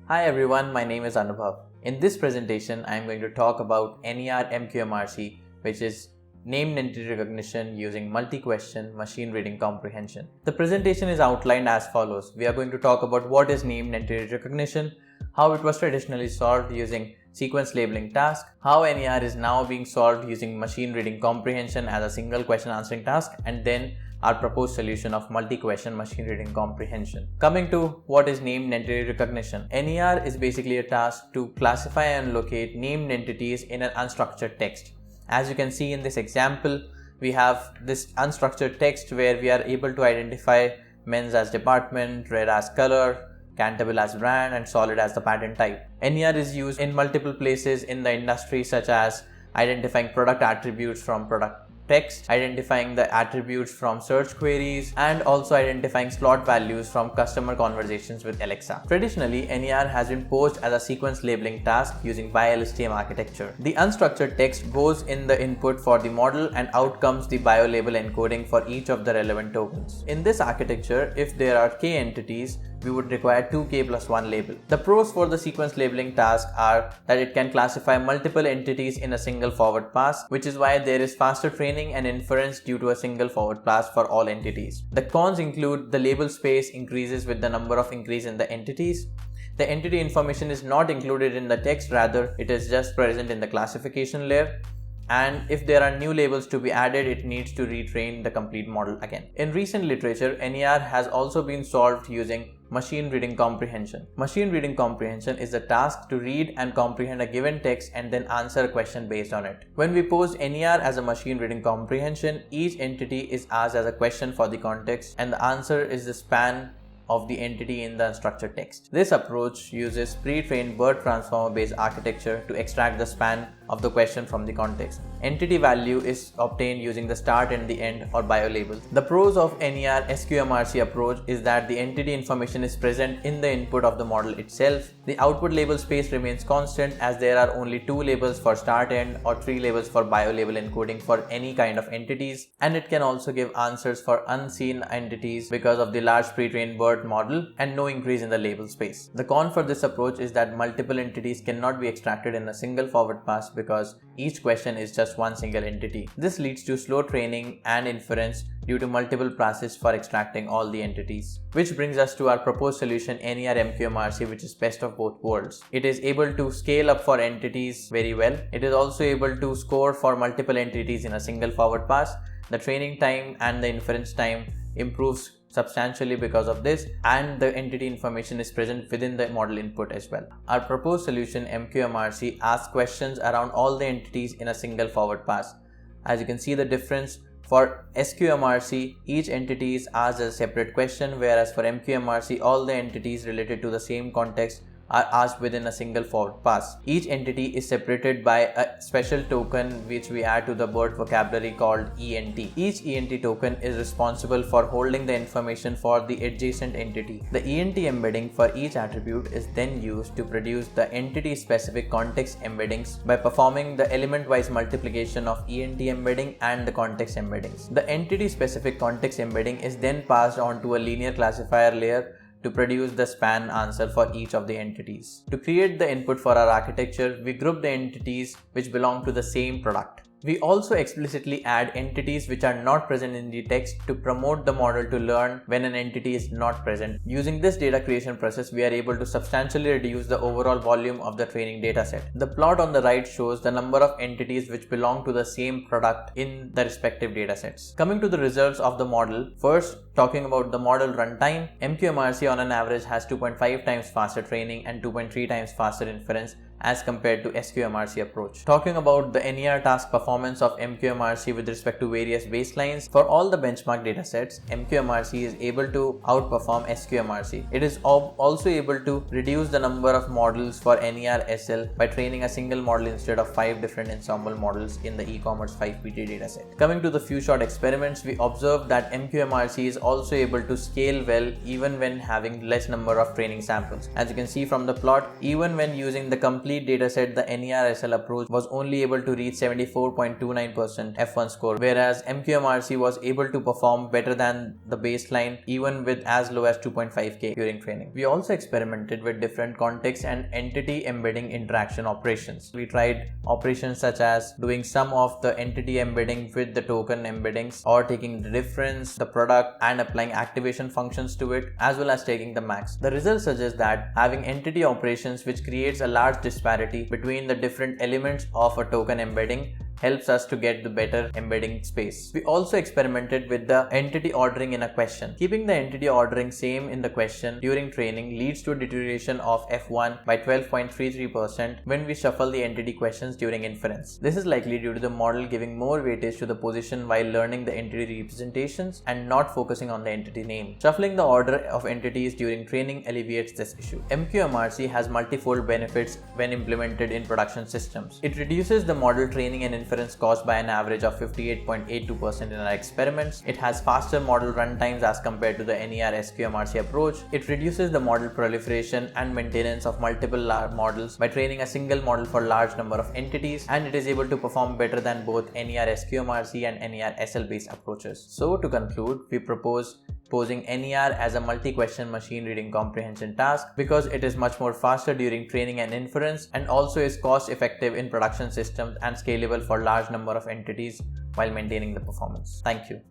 Hi everyone, my name is Anubhav. In this presentation, I am going to talk about NER MQMRC, which is Named Entity Recognition using Multi-Question Machine Reading Comprehension. The presentation is outlined as follows. We are going to talk about what is Named Entity Recognition, how it was traditionally solved using sequence labeling task, how NER is now being solved using machine reading comprehension as a single question answering task, and then our proposed solution of multi-question machine reading comprehension. Coming to what is named entity recognition. NER is basically a task to classify and locate named entities in an unstructured text. As you can see in this example, we have this unstructured text where we are able to identify men's as department, red as color, Cantable as brand, and solid as the patent type. NER is used in multiple places in the industry, such as identifying product attributes from product text, identifying the attributes from search queries, and also identifying slot values from customer conversations with Alexa. Traditionally, NER has been posed as a sequence labeling task using BioLSTM architecture. The unstructured text goes in the input for the model and out comes the bio-label encoding for each of the relevant tokens. In this architecture, if there are k entities, we would require 2k plus 1 label. The pros for the sequence labeling task are that it can classify multiple entities in a single forward pass, which is why there is faster training and inference due to a single forward pass for all entities. The cons include the label space increases with the number of increase in the entities. The entity information is not included in the text, rather it is just present in the classification layer. And if there are new labels to be added, it needs to retrain the complete model again. In recent literature, NER has also been solved using machine reading comprehension. Machine reading comprehension is the task to read and comprehend a given text and then answer a question based on it. When we pose NER as a machine reading comprehension, each entity is asked as a question for the context, and the answer is the span of the entity in the unstructured text. This approach uses pre-trained BERT transformer based architecture to extract the span of the question from the context. Entity value is obtained using the start and the end or bio labels. The pros of NER SQMRC approach is that the entity information is present in the input of the model itself. The output label space remains constant as there are only 2 labels for start end or 3 labels for bio label encoding for any kind of entities, and it can also give answers for unseen entities because of the large pre-trained BERT model and no increase in the label space. The con for this approach is that multiple entities cannot be extracted in a single forward pass because each question is just one single entity. This leads to slow training and inference due to multiple passes for extracting all the entities. Which brings us to our proposed solution NER MQMRC, which is best of both worlds. It is able to scale up for entities very well. It is also able to score for multiple entities in a single forward pass. The training time and the inference time improves substantially because of this, and the entity information is present within the model input as well. Our proposed solution MQMRC asks questions around all the entities in a single forward pass. As you can see the difference, for SQMRC, each entity is asked as a separate question, whereas for MQMRC, all the entities related to the same context are asked within a single forward pass. Each entity is separated by a special token which we add to the BERT vocabulary called ENT. Each ENT token is responsible for holding the information for the adjacent entity. The ENT embedding for each attribute is then used to produce the entity-specific context embeddings by performing the element-wise multiplication of ENT embedding and the context embeddings. The entity-specific context embedding is then passed on to a linear classifier layer to produce the span answer for each of the entities. To create the input for our architecture, we group the entities which belong to the same product. We also explicitly add entities which are not present in the text to promote the model to learn when an entity is not present. Using this data creation process, we are able to substantially reduce the overall volume of the training dataset. The plot on the right shows the number of entities which belong to the same product in the respective datasets. Coming to the results of the model, first talking about the model runtime, MQMRC on an average has 2.5 times faster training and 2.3 times faster inference as compared to SQMRC approach. Talking about the NER task performance of MQMRC with respect to various baselines, for all the benchmark datasets, MQMRC is able to outperform SQMRC. It is also able to reduce the number of models for NER SL by training a single model instead of 5 different ensemble models in the e-commerce 5PT dataset. Coming to the few short experiments, we observed that MQMRC is also able to scale well even when having less number of training samples. As you can see from the plot, even when using the complete complete dataset, the NER-SL approach was only able to reach 74.29% F1 score, whereas MQMRC was able to perform better than the baseline even with as low as 2.5K during training. We also experimented with different context and entity embedding interaction operations. We tried operations such as doing some of the entity embedding with the token embeddings, or taking the difference, the product, and applying activation functions to it, as well as taking the max. The results suggest that having entity operations, which creates a large disparity between the different elements of a token embedding, helps us to get the better embedding space. We also experimented with the entity ordering in a question. Keeping the entity ordering same in the question during training leads to a deterioration of F1 by 12.33% when we shuffle the entity questions during inference. This is likely due to the model giving more weightage to the position while learning the entity representations and not focusing on the entity name. Shuffling the order of entities during training alleviates this issue. MQMRC has multifold benefits when implemented in production systems. It reduces the model training and inference cost by an average of 58.82% in our experiments. It has faster model runtimes as compared to the NER-SQMRC approach. It reduces the model proliferation and maintenance of multiple models by training a single model for a large number of entities, and it is able to perform better than both NER-SQMRC and NER-SL based approaches. So to conclude, we propose posing NER as a multi-question machine reading comprehension task because it is much more faster during training and inference, and also is cost effective in production systems and scalable for large number of entities while maintaining the performance. Thank you.